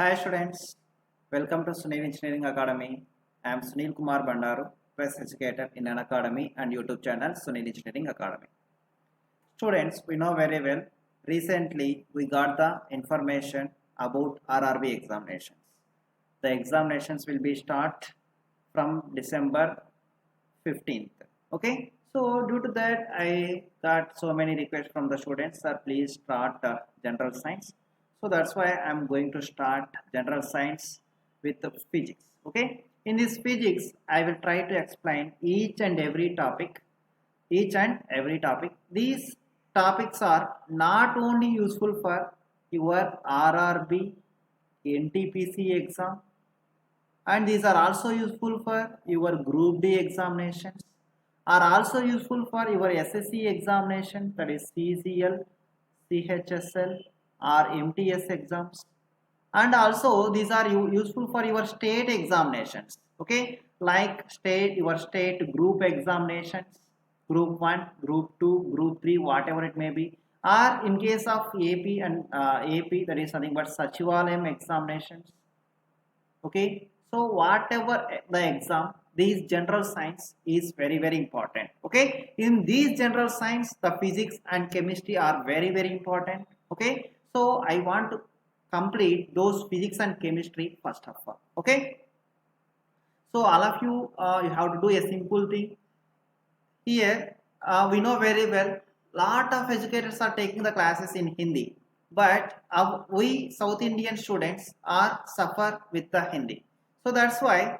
Hi students, welcome to Sunil Engineering Academy. I am Sunil Kumar Bandaru, press educator in an academy and YouTube channel Sunil Engineering Academy. Students, we know very well, recently we got the information about RRB examinations. The examinations will be start from December 15th. Okay, so due to that I got so many requests from the students that please start general science. So that's why I'm going to start general science with the physics. Okay, in this physics I will try to explain each and every topic. These topics are not only useful for your RRB NTPC exam, and these are also useful for your group D examinations, are also useful for your SSC examination, that is CCL, CHSL or MTS exams, and also these are useful for your state examinations. Okay, like your state group examinations, group 1, group 2, group 3, whatever it may be, or in case of AP and AP, that is nothing but Sachivalayam examinations. Okay, so whatever the exam, these general science is very important. Okay, in these general science the physics and chemistry are very important. Okay, so I want to complete those physics and chemistry first of all. Okay, so all of you, you have to do a simple thing here. We know very well lot of educators are taking the classes in Hindi, but we South Indian students are suffer with the Hindi. So that's why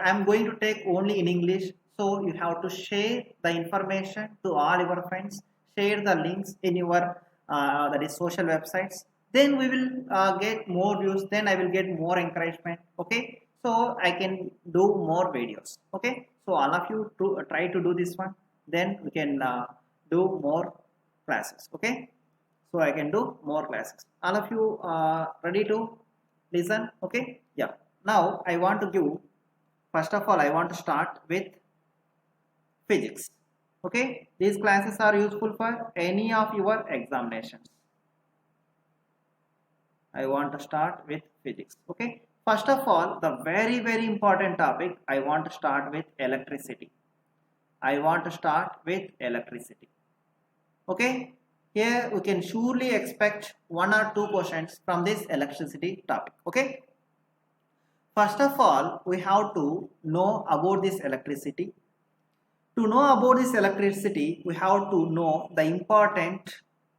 I'm going to take only in English. So you have to share the information to all your friends, share the links in your that is social websites. Then we will get more views. Then I will get more encouragement. Okay, so I can do more videos. Okay, so all of you to try to do this one. Then we can do more classes. Okay, so I can do more classes. All of you ready to listen? Okay, yeah. Now I want to give, first of all I want to start with physics. Okay, these classes are useful for any of your examinations. I want to start with physics. Okay, first of all, the very important topic, I want to start with electricity. I want to start with electricity. Okay, here we can surely expect one or two questions from this electricity topic. Okay, first of all we have to know about this electricity. To know about this electricity, we have to know the important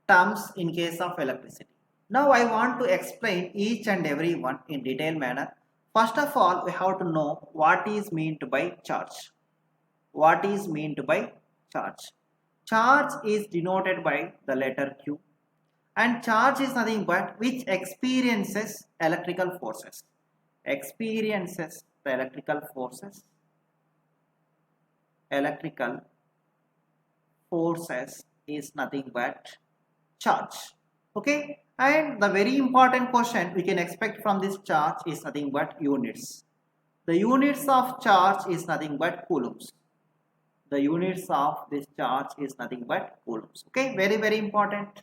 terms in case of electricity. Now I want to explain each and every one in detailed manner. First of all, we have to know what is meant by charge. What is meant by charge? Charge is denoted by the letter Q, and charge is nothing but which experiences electrical forces. Experiences the electrical forces. Electrical forces is nothing but charge. Okay, and the very important question we can expect from this charge is nothing but units. The units of charge is nothing but coulombs. The units of this charge is nothing but coulombs. Okay, very important.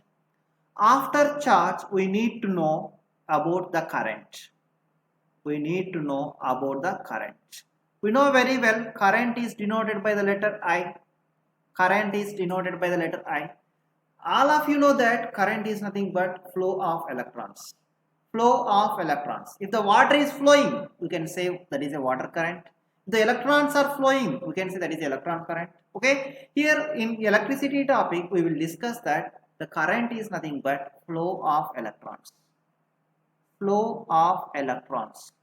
After charge we need to know about the current. We need to know about the current. We know very well current is denoted by the letter I. Current is denoted by the letter I. All of you know that current is nothing but flow of electrons. Flow of electrons. If the water is flowing, we can say that is a water current. If the electrons are flowing, we can say that is electron current. Okay. Here in electricity topic, we will discuss that the current is nothing but flow of electrons. Flow of electrons.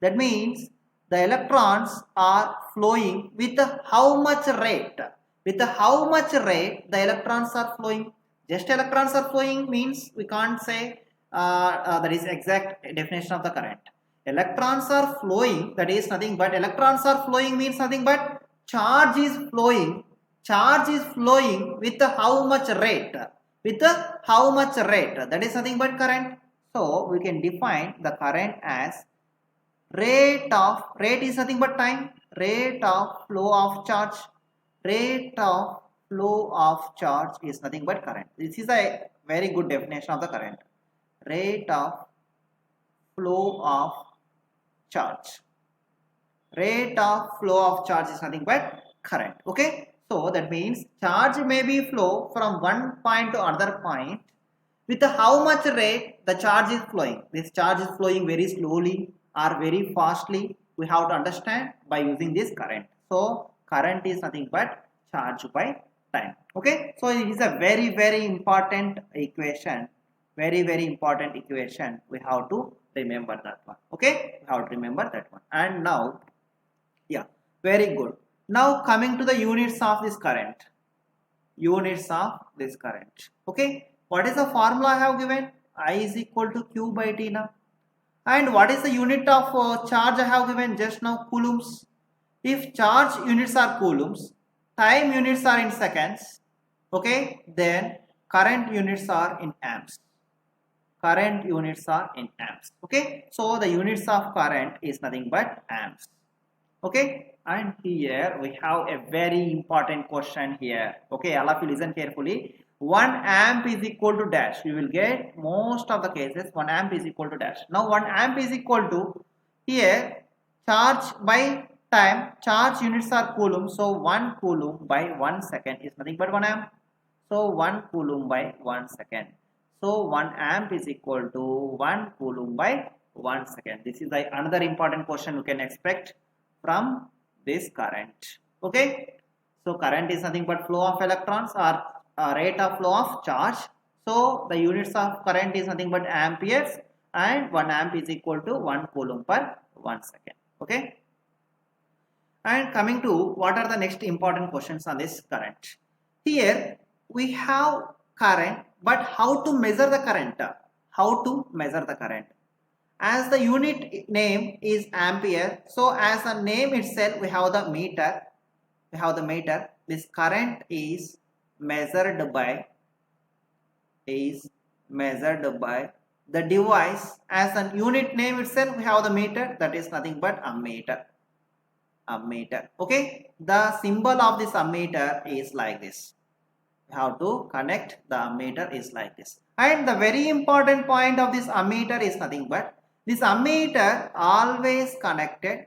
That means the electrons are flowing with how much rate? With how much rate the electrons are flowing? Just electrons are flowing means we can't say that is exact definition of the current. Electrons are flowing, that is nothing but electrons are flowing means nothing but charge is flowing. Charge is flowing with how much rate? With how much rate? That is nothing but current. So we can define the current as rate is nothing but time, rate of flow of charge. Rate of flow of charge is nothing but current. This is a very good definition of the current. Rate of flow of charge. Rate of flow of charge is nothing but current. Okay, so that means charge may be flow from one point to another point with how much rate the charge is flowing. This charge is flowing very slowly or very fastly. We have to understand by using this current. So current is nothing but charge by time. Okay, so it is a very important equation. Very important equation. We have to remember that one. Okay, we have to remember that one. And now, yeah, very good. Now coming to the units of this current. Units of this current. Okay, what is the formula I have given? I is equal to Q by T now. And what is the unit of charge I have given just now? Coulombs. If charge units are coulombs, time units are in seconds, okay, then current units are in amps. Current units are in amps. Okay, so the units of current is nothing but amps. Okay, and here we have a very important question here. Okay, all of you listen carefully. 1 amp is equal to dash. You will get most of the cases 1 amp is equal to dash. Now 1 amp is equal to here charge by time. Charge units are coulomb. So 1 coulomb by 1 second is nothing but 1 amp. So 1 coulomb by 1 second. So 1 amp is equal to 1 coulomb by 1 second. This is another important question you can expect from this current. Okay, so current is nothing but flow of electrons or rate of flow of charge. So the units of current is nothing but amperes, and 1 amp is equal to 1 coulomb per 1 second. Okay, and coming to what are the next important questions on this current. Here we have current, but how to measure the current? How to measure the current? As the unit name is ampere, so as a name itself we have the meter. We have the meter. This current is measured by the device. As a unit name itself we have the meter, that is nothing but ammeter. Ammeter. Okay, the symbol of this ammeter is like this. How to connect the ammeter is like this. And the very important point of this ammeter is nothing but this ammeter always connected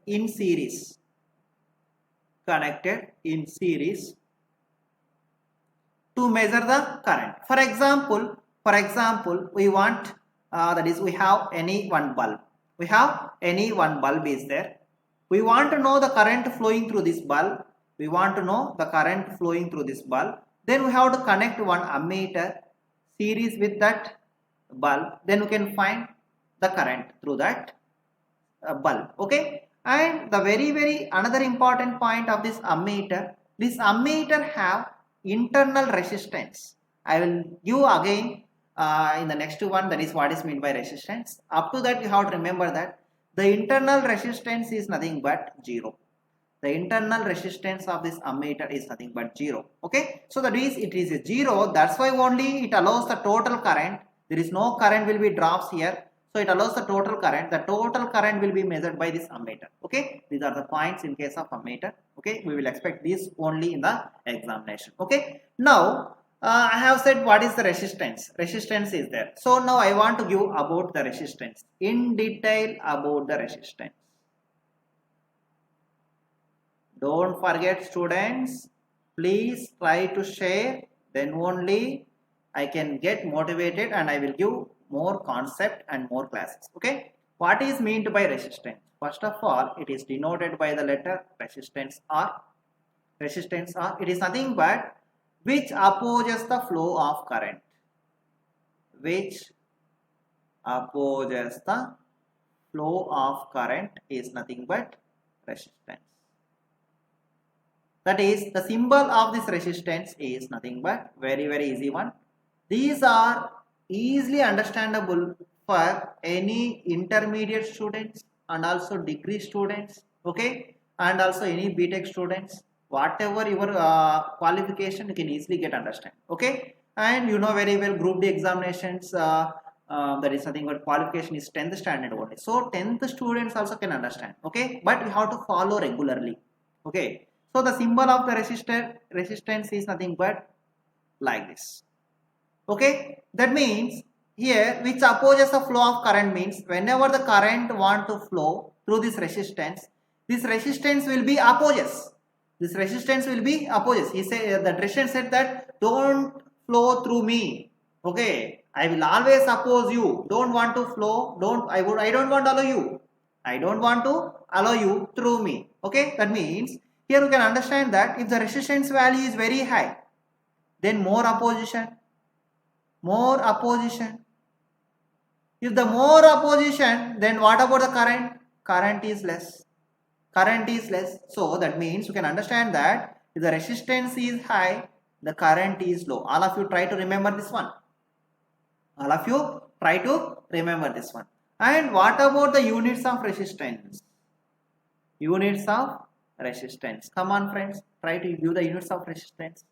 in series. Connected in series to measure the current. For example, we want that is we have any one bulb. We have any one bulb is there. We want to know the current flowing through this bulb. We want to know the current flowing through this bulb. Then we have to connect one ammeter series with that bulb. Then we can find the current through that bulb. Okay, and the very another important point of this ammeter have internal resistance. I will give again in the next one, that is what is meant by resistance. Up to that you have to remember that the internal resistance is nothing but 0. The internal resistance of this ammeter is nothing but 0. Okay, so that is it is a 0. That's why only it allows the total current. There is no current will be drops here. So it allows the total current. The total current will be measured by this ammeter. Okay, these are the points in case of ammeter. Okay, we will expect this only in the examination. Okay, now I have said what is the resistance. Resistance is there. So now I want to give about the resistance in detail about the resistance. Don't forget students, please try to share, then only I can get motivated and I will give more concept and more classes. Okay, what is meant by resistance? First of all, it is denoted by the letter resistance R. Resistance R, it is nothing but which opposes the flow of current. Which opposes the flow of current is nothing but resistance. That is, the symbol of this resistance is nothing but very easy one. These are easily understandable for any intermediate students and also degree students, okay, and also any BTech students. Whatever your qualification, you can easily get understand. Okay, and you know very well group D examinations. That is nothing but qualification is 10th standard only. So 10th students also can understand. Okay, but you have to follow regularly. Okay. So the symbol of the resistance is nothing but like this. Okay, that means here which opposes the flow of current means whenever the current want to flow through this resistance will be opposes. This resistance will be opposes. He said the resistance said that don't flow through me. Okay, I will always oppose you. Don't want to flow. I don't want to allow you. I don't want to allow you through me. Okay, that means here you can understand that if the resistance value is very high, then more opposition. If the more opposition, then what about the current? Current is less. So that means you can understand that if the resistance is high, the current is low. All of you try to remember this one. And what about the units of resistance? Come on friends, try to give the units of resistance.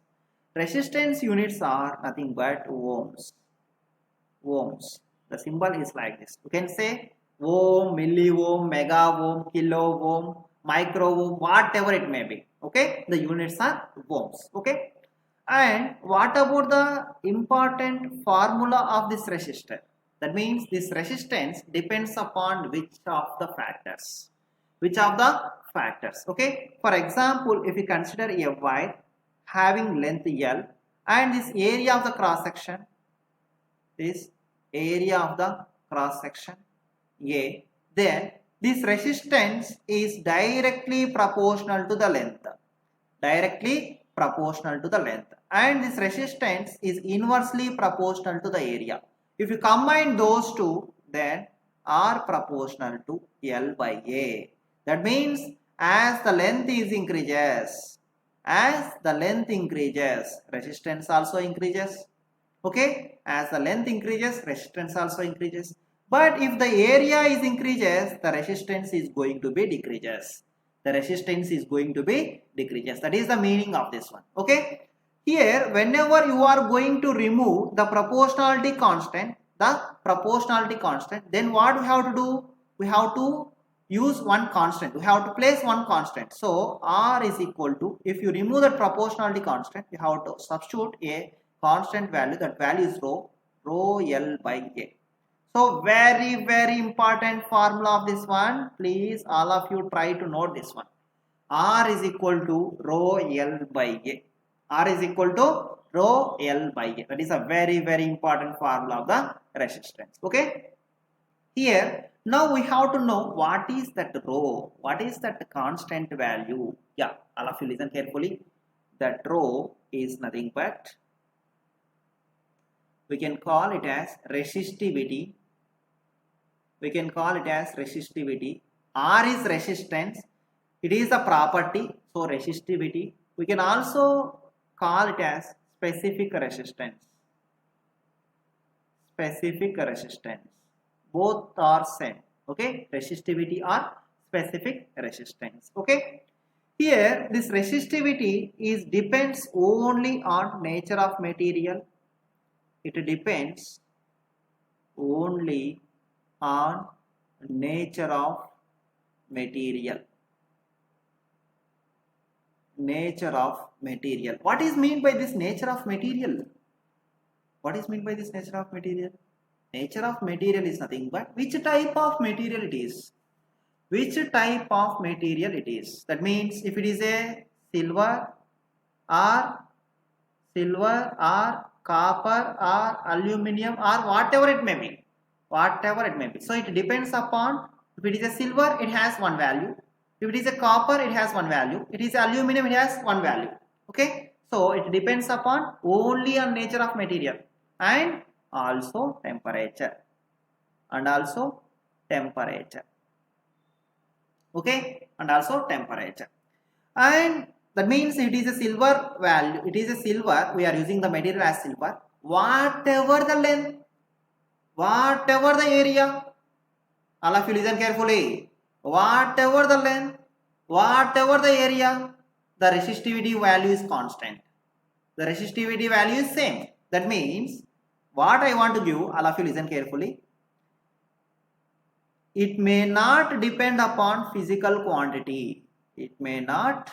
Resistance units are nothing but ohms. The symbol is like this. You can say ohm, milliohm, mega ohm, kilo ohm, micro ohm, whatever it may be. Okay, the units are ohms. Okay, and what about the important formula of this resistor? That means this resistance depends upon which of the factors. Okay, for example, if you consider a wire having length L and this area of the cross section A, then this resistance is directly proportional to the length. And this resistance is inversely proportional to the area. If you combine those two, then R proportional to L by A. That means as the length increases, resistance also increases. Okay, as the length increases, resistance also increases. But if the area is increases, the resistance is going to be decreases. That is the meaning of this one. Okay, here whenever you are going to remove the proportionality constant, then what we have to do? We have to use one constant. We have to place one constant. So R is equal to, if you remove the proportionality constant, you have to substitute a constant value. That value is rho L by A. So very important formula of this one. Please all of you try to note this one. R is equal to rho L by A. That is a very important formula of the resistance. Okay. Here now we have to know what is that rho, what is that constant value. Yeah, all of you listen carefully. That rho is nothing but, we can call it as resistivity. R is resistance. It is a property. So resistivity. We can also call it as specific resistance. Both are same. Okay, resistivity or specific resistance. Okay, here this resistivity is depends only on nature of material. It depends only on nature of material. What is meant by this nature of material? Nature of material is nothing but which type of material it is. That means if it is a silver or copper or aluminum or whatever it may be. So it depends upon, if it is a silver, it has one value. If it is a copper, it has one value. It is aluminum, it has one value. Okay. So it depends upon only on nature of material and also temperature. Okay. And that means it is a silver value. We are using the material as silver. Whatever the length, whatever the area, all of you listen carefully. Whatever the length, whatever the area, the resistivity value is constant. The resistivity value is same. That means what I want to give, all of you listen carefully. It may not depend upon physical quantity. It may not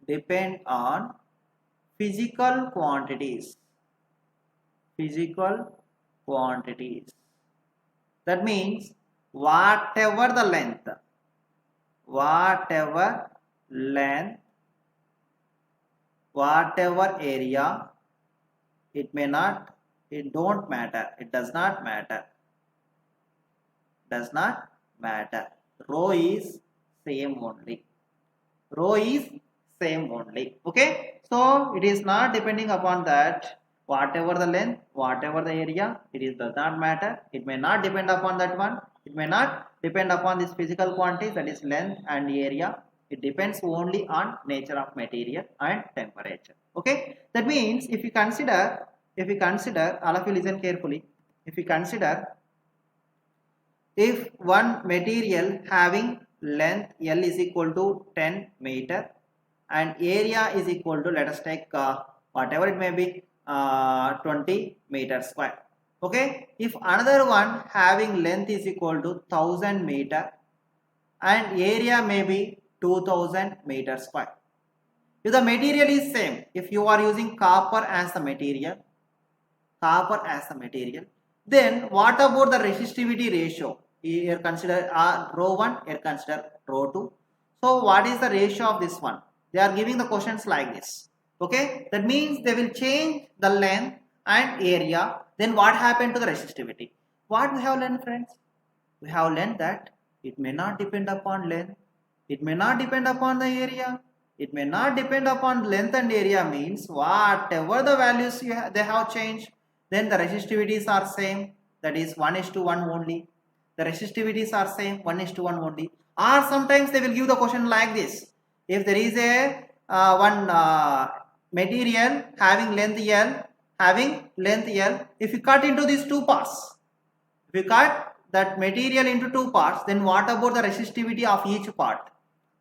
depend on physical quantities. physical quantities. That means whatever the length, whatever length, whatever area, it may not, it don't matter, it does not matter, does not matter. Rho is same only. Rho is same only. Okay. So it is not depending upon that. Whatever the length, whatever the area, it is does not matter. It may not depend upon that one. It may not depend upon this physical quantity, that is length and area. It depends only on nature of material and temperature. Okay. That means if you consider, all of you listen carefully. If you consider, if one material having length L is equal to 10 meter and area is equal to, let us take whatever it may be, 20 meter square. Okay. If another one having length is equal to 1000 meter and area may be 2000 meter square. If the material is same, if you are using copper as the material, then what about the resistivity ratio? Here consider rho 1, here consider rho 2. So what is the ratio of this one? They are giving the questions like this. Okay, that means they will change the length and area. Then what happened to the resistivity? What we have learned, friends? We have learned that it may not depend upon length, it may not depend upon the area, it may not depend upon length and area, means whatever the values they have changed, then the resistivities are same, that is 1:1 only. The resistivities are same, 1:1 only. Or sometimes they will give the question like this: if there is a one material having length L, if you cut into these two parts, if you cut that material into two parts, then what about the resistivity of each part?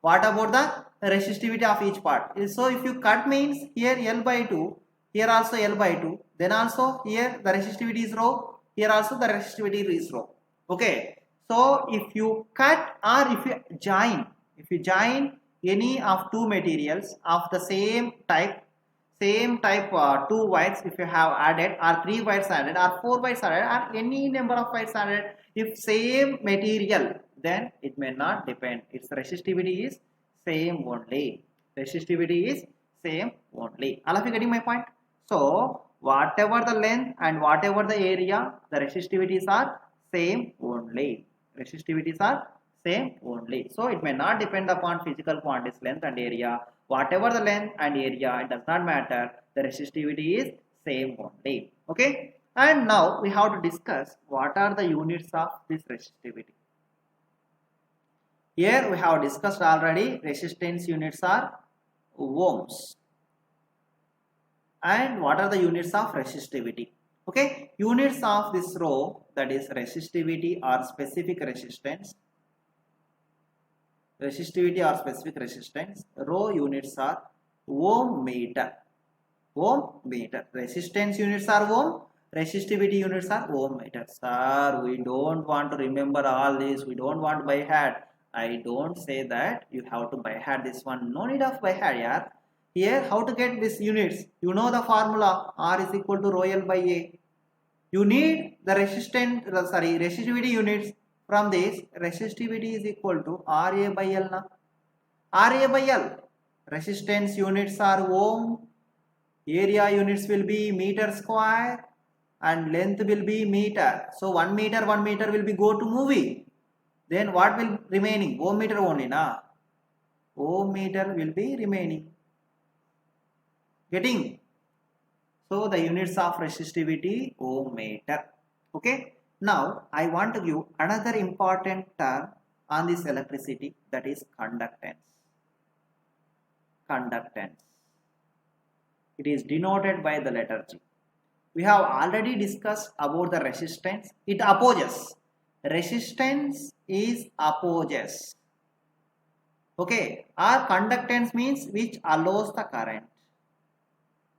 What about the resistivity of each part? So if you cut means here L by 2, here also L by 2, then also here the resistivity is rho, here also the resistivity is rho. Okay. So if you cut or if you join any of two materials of the same type, two wires if you have added, or three wires added, or four wires added, or any number of wires added, if same material, then it may not depend, its resistivity is same only. Resistivity is same only. All of you getting my point? So whatever the length and whatever the area, the resistivities are same only. Resistivities are same only. So it may not depend upon physical quantities, length and area. Whatever the length and area, it does not matter. The resistivity is same only. Okay. And now we have to discuss what are the units of this resistivity. Here we have discussed already, resistance units are ohms. And what are the units of resistivity? Okay, units of this rho, that is resistivity or specific resistance. Resistivity or specific resistance, rho units are ohm meter. Ohm meter. Resistance units are ohm, resistivity units are ohm meter. Sir, we don't want to remember all this, we don't want by heart. I don't say that you have to by heart this one. No need of by heart, yeah. Here, how to get these units? You know the formula, R is equal to rho L by A. You need the resistivity units. From this, resistivity is equal to RA by L. Na? RA by L. Resistance units are ohm. Area units will be meter square. And length will be meter. So 1 meter will be go to movie. Then what will remaining? Ohm meter only, na? Ohm meter will be remaining. Getting? So the units of resistivity, ohm meter. Okay. Now I want to give another important term on this electricity, that is conductance. Conductance. It is denoted by the letter G. We have already discussed about the resistance. It opposes. Resistance is opposes. Okay. Our conductance means which allows the current.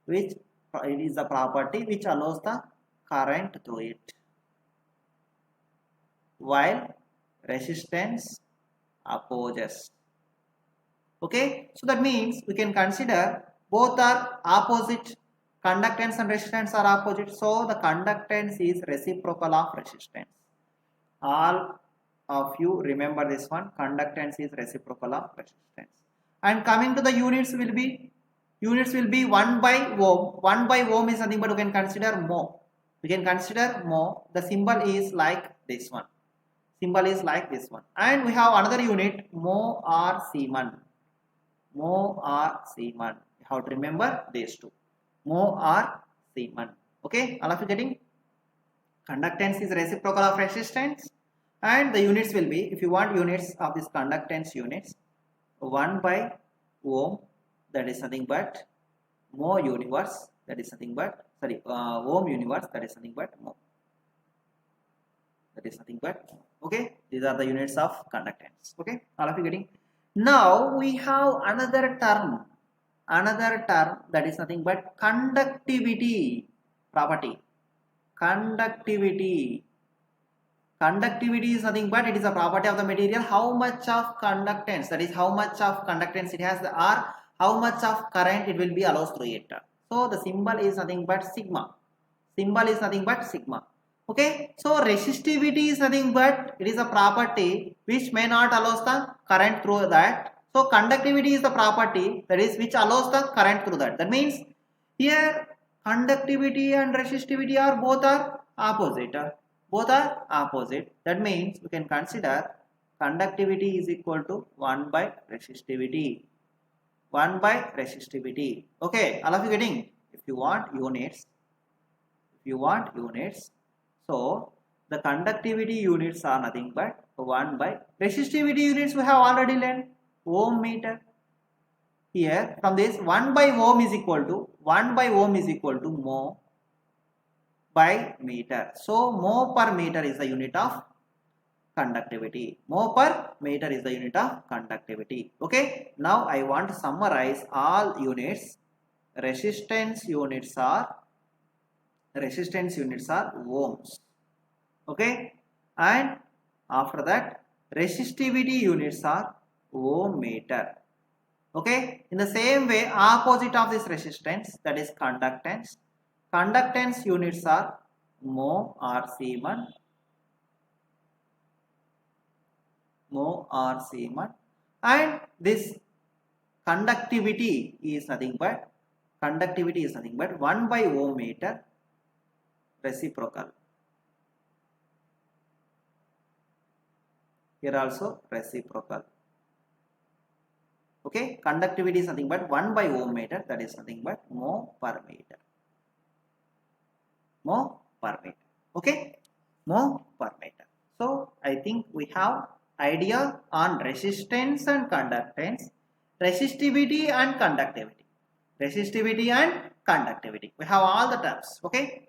Which it is the property which allows the current through it. While resistance opposes. Okay. So that means we can consider both are opposite Conductance and resistance are opposite. So the conductance is reciprocal of resistance. All of you remember this one. Conductance is reciprocal of resistance. And coming to the units will be 1 by ohm. 1 by ohm is nothing but you can consider mho. You can consider mho. The symbol is like this one. Symbol is like this one. And we have another unit, mho or Siemens. Mho or Siemens. You have to remember these two. Mho or Siemens. Okay, all of you getting? Conductance is reciprocal of resistance, and the units will be, if you want units of this conductance units, 1 by ohm, that is nothing but mho universe, that is nothing but ohm universe, that is nothing but mho, that is nothing but. Okay, these are the units of conductance. Okay, all of you getting? Now we have another term that is nothing but conductivity property. Conductivity is nothing but it is a property of the material. How much of conductance, that is how much of conductance it has, or how much of current it will be allows through it. So the symbol is nothing but sigma. Okay, so resistivity is nothing but it is a property which may not allows the current through that. So conductivity is the property that is which allows the current through that. That means here conductivity and resistivity are both are opposite. That means we can consider conductivity is equal to 1 by resistivity. Okay, all of you getting? If you want units, so the conductivity units are nothing but 1 by resistivity units we have already learned, ohm meter. Here from this 1 by ohm is equal to mho by meter. So mho per meter is the unit of conductivity. Okay, now I want to summarize all units. Resistance units are ohms. Okay, and after that resistivity units are ohm meter. Okay, in the same way opposite of this resistance, that is conductance units are mho or Siemens, and this conductivity is nothing but 1 by ohm meter reciprocal. Here also reciprocal. Okay, conductivity is nothing but 1 by ohm meter, that is nothing but mho per meter. Okay, mho per meter. So I think we have idea on resistance and conductance, resistivity and conductivity. We have all the terms. Okay,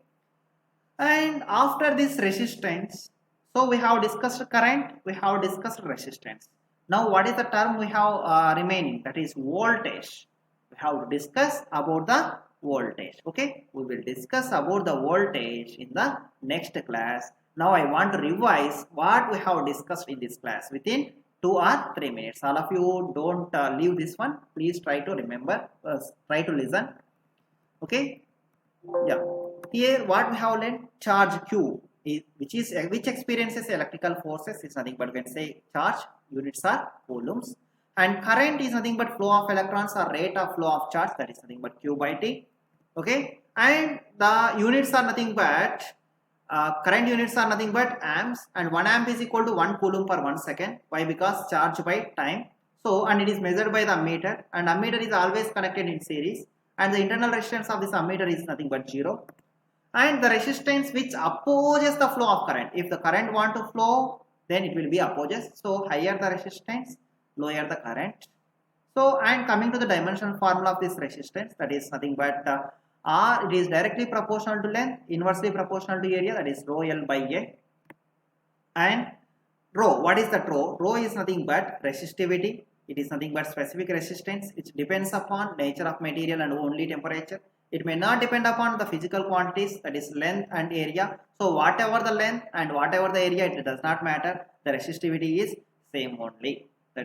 and after this resistance, so we have discussed current, we have discussed resistance. Now what is the term we have remaining, that is voltage. We have to discuss about the voltage. Okay, we will discuss about the voltage in the next class. Now I want to revise what we have discussed in this class within 2 or 3 minutes. All of you don't leave this one. Please try to remember, try to listen. Okay, yeah. Here what we have learned, charge Q is which experiences electrical forces is nothing but we can say charge, units are coulombs, and current is nothing but flow of electrons or rate of flow of charge, that is nothing but Q by T. Okay, and the units are nothing but current units are nothing but amps, and 1 amp is equal to 1 coulomb per 1 second. Why? Because charge by time. So, and it is measured by the ammeter, and ammeter is always connected in series, and the internal resistance of this ammeter is nothing but 0. And the resistance which opposes the flow of current. If the current want to flow, then it will be opposes. So higher the resistance, lower the current. So, and coming to the dimensional formula of this resistance, that is nothing but R, it is directly proportional to length, inversely proportional to area, that is rho L by A. And rho, what is that rho? Rho is nothing but resistivity. It is nothing but specific resistance. It depends upon nature of material and only temperature. It may not depend upon the physical quantities, that is length and area. So whatever the length and whatever the area, it does not matter. The resistivity is same only. So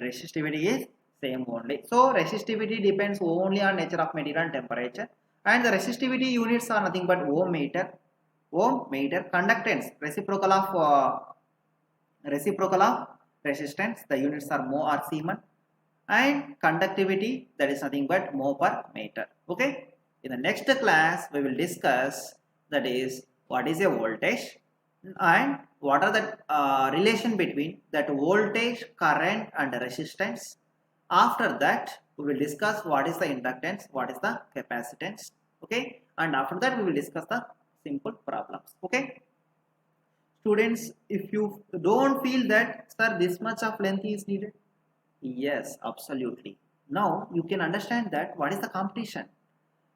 resistivity depends only on nature of material and temperature. And the resistivity units are nothing but ohm meter, conductance, reciprocal of resistance, the units are mho or Siemens, and conductivity, that is nothing but mho per meter. Okay. In the next class we will discuss, that is what is a voltage and what are the relation between that voltage, current and resistance. After that we will discuss what is the inductance, what is the capacitance. Okay, and after that we will discuss the simple problems. Okay students, if you don't feel that sir this much of length is needed, yes, absolutely. Now you can understand that what is the competition.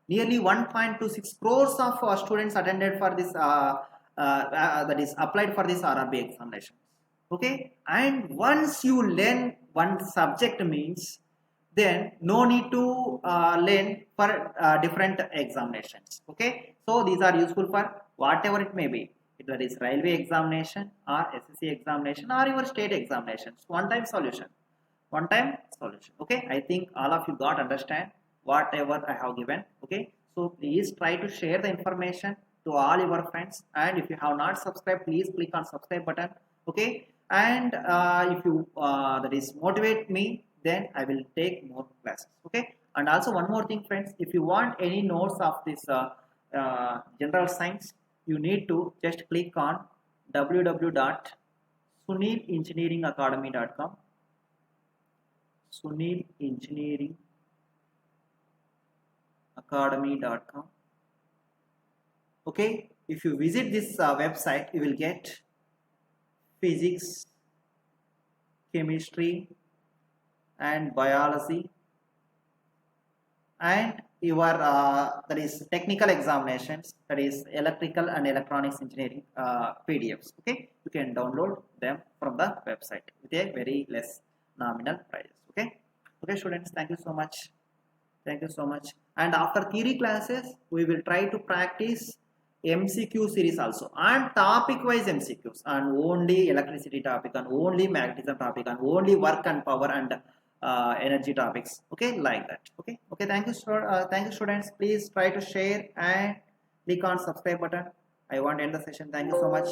Nearly 1.26 crores of students attended for this, that is applied for this RRB examination. Okay, and once you learn one subject means, then no need to learn for different examinations. Okay, so these are useful for whatever it may be, that is railway examination or SSC examination or your state examinations. One time solution. Okay, I think all of you got understand whatever I have given. Okay, so please try to share the information to all your friends, and if you have not subscribed, please click on subscribe button. Okay, and if you that is motivate me, then I will take more classes. Okay, and also one more thing friends, if you want any notes of this general science, you need to just click on www.sunilengineeringacademy.com, sunilengineeringacademy.com. Okay, if you visit this website, you will get physics, chemistry and biology, and your that is technical examinations, that is electrical and electronics engineering PDFs. Okay, you can download them from the website with a very less nominal price. Okay, students, thank you so much. Thank you so much. And after theory classes, we will try to practice MCQ series also, and topic wise MCQs, and only electricity topic, and only magnetism topic, and only work and power and energy topics. Okay, like that. Okay. Thank you, thank you, students. Please try to share and click on subscribe button. I want to end the session. Thank you so much.